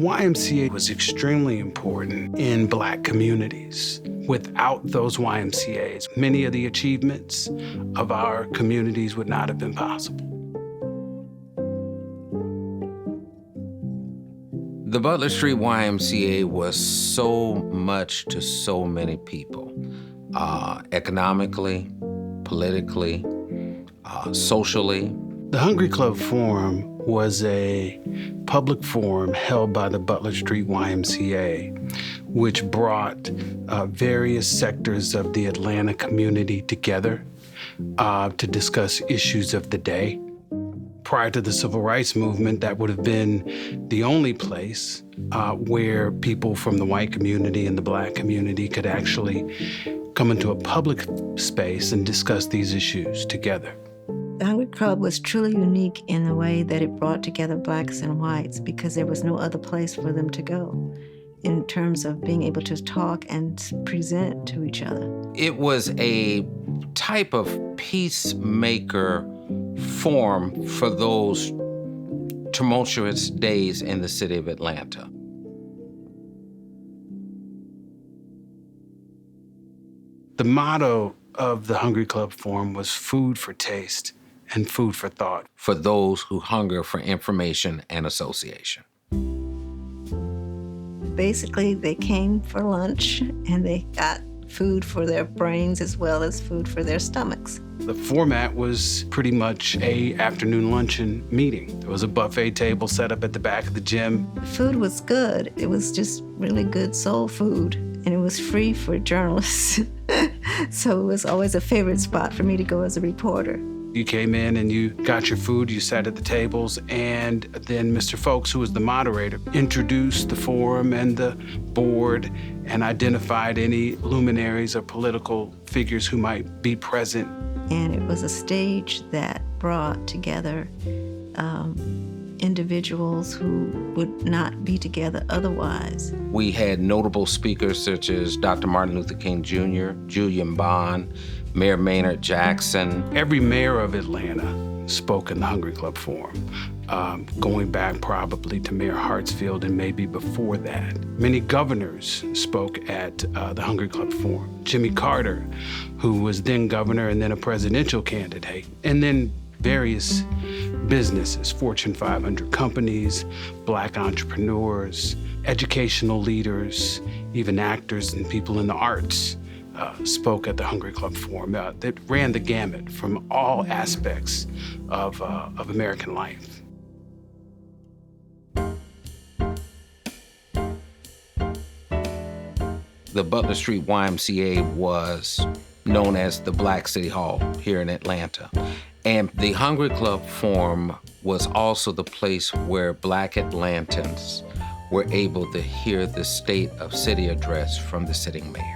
YMCA was extremely important in Black communities. Without those YMCAs, many of the achievements of our communities would not have been possible. The Butler Street YMCA was so much to so many people, economically, politically, socially. The Hungry Club Forum was a public forum held by the Butler Street YMCA, which brought various sectors of the Atlanta community together to discuss issues of the day. Prior to the Civil Rights Movement, that would have been the only place where people from the white community and the Black community could actually come into a public space and discuss these issues together. The Hungry Club was truly unique in the way that it brought together Blacks and whites because there was no other place for them to go in terms of being able to talk and present to each other. It was a type of peacemaker forum for those tumultuous days in the city of Atlanta. The motto of the Hungry Club Forum was food for taste and food for thought. For those who hunger for information and association. Basically, they came for lunch and they got food for their brains as well as food for their stomachs. The format was pretty much an afternoon luncheon meeting. There was a buffet table set up at the back of the gym. The food was good. It was just really good soul food, and it was free for journalists. So it was always a favorite spot for me to go as a reporter. You came in and you got your food, you sat at the tables, and then Mr. Folks, who was the moderator, introduced the forum and the board and identified any luminaries or political figures who might be present. And it was a stage that brought together individuals who would not be together otherwise. We had notable speakers such as Dr. Martin Luther King Jr., Julian Bond, Mayor Maynard Jackson. Every mayor of Atlanta spoke in the Hungry Club Forum, going back probably to Mayor Hartsfield and maybe before that. Many governors spoke at the Hungry Club Forum. Jimmy Carter, who was then governor and then a presidential candidate, and then various businesses, Fortune 500 companies, Black entrepreneurs, educational leaders, even actors and people in the arts spoke at the Hungry Club Forum. That ran the gamut from all aspects of American life. The Butler Street YMCA was known as the Black City Hall here in Atlanta. And the Hungry Club Forum was also the place where Black Atlantans were able to hear the State of City address from the sitting mayor.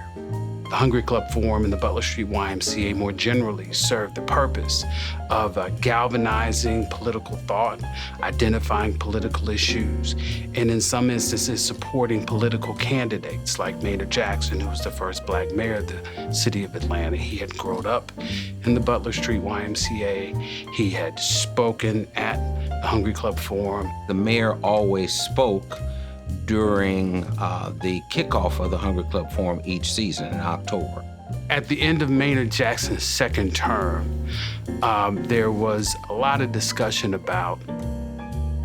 The Hungry Club Forum and the Butler Street YMCA more generally served the purpose of galvanizing political thought, identifying political issues, and in some instances supporting political candidates like Maynard Jackson, who was the first Black mayor of the city of Atlanta. He had grown up in the Butler Street YMCA. He had spoken at the Hungry Club Forum. The mayor always spoke during the kickoff of the Hungry Club Forum each season in October. At the end of Maynard Jackson's second term, there was a lot of discussion about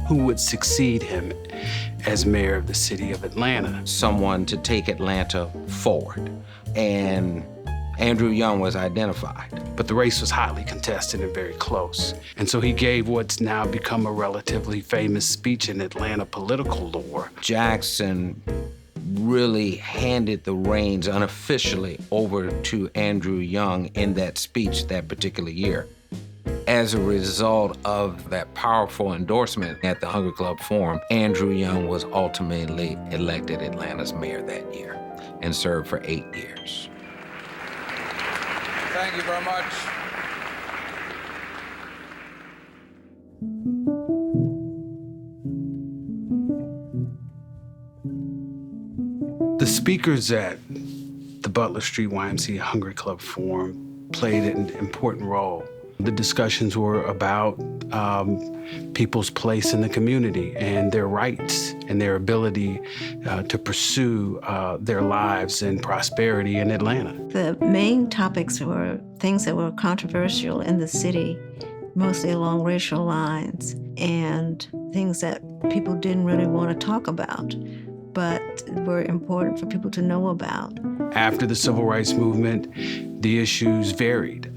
who would succeed him as mayor of the city of Atlanta. Someone to take Atlanta forward, and Andrew Young was identified. But the race was hotly contested and very close. And so he gave what's now become a relatively famous speech in Atlanta political lore. Jackson really handed the reins unofficially over to Andrew Young in that speech that particular year. As a result of that powerful endorsement at the Hungry Club Forum, Andrew Young was ultimately elected Atlanta's mayor that year and served for 8 years. Thank you very much. The speakers at the Butler Street YMCA Hungry Club Forum played an important role The discussions were about people's place in the community and their rights and their ability to pursue their lives and prosperity in Atlanta. The main topics were things that were controversial in the city, mostly along racial lines, and things that people didn't really want to talk about, but were important for people to know about. After the Civil Rights Movement, the issues varied.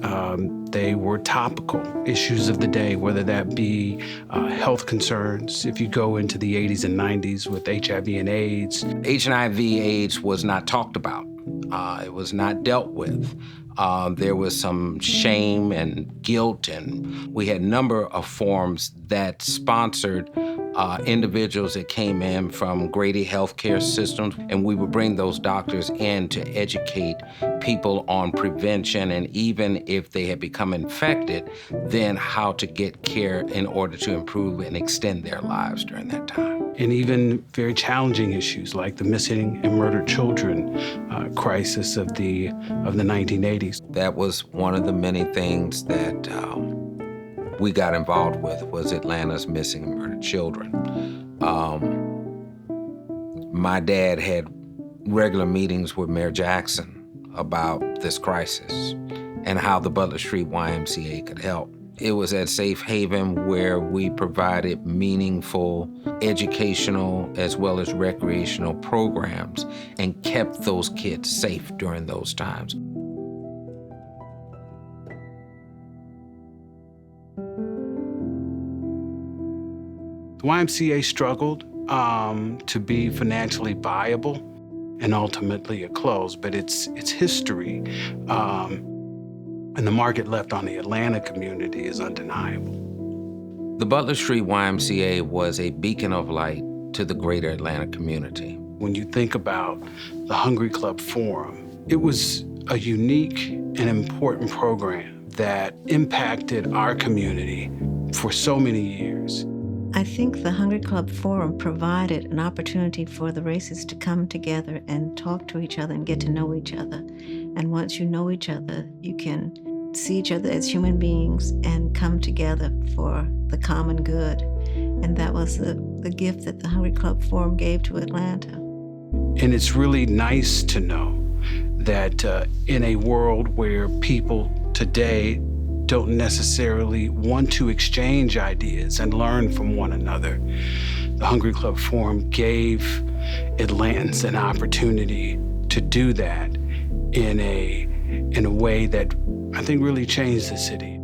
They were topical issues of the day, whether that be health concerns. If you go into the 80s and 90s with HIV and AIDS. HIV/AIDS was not talked about. It was not dealt with. There was some shame and guilt, and we had a number of forums that sponsored individuals that came in from Grady healthcare systems, and we would bring those doctors in to educate people on prevention, and even if they had become infected, then how to get care in order to improve and extend their lives during that time. And even very challenging issues like the missing and murdered children crisis of the 1980s. That was one of the many things that we got involved with, was Atlanta's missing and murdered children. My dad had regular meetings with Mayor Jackson about this crisis and how the Butler Street YMCA could help. It was at Safe Haven where we provided meaningful educational as well as recreational programs and kept those kids safe during those times. The YMCA struggled to be financially viable, and ultimately it closed, but its history and the market left on the Atlanta community is undeniable. The Butler Street YMCA was a beacon of light to the greater Atlanta community. When you think about the Hungry Club Forum, it was a unique and important program that impacted our community for so many years. I think the Hungry Club Forum provided an opportunity for the races to come together and talk to each other and get to know each other. And once you know each other, you can see each other as human beings and come together for the common good. And that was the gift that the Hungry Club Forum gave to Atlanta. And it's really nice to know that in a world where people today don't necessarily want to exchange ideas and learn from one another, the Hungry Club Forum gave Atlantans an opportunity to do that in a way that I think really changed the city.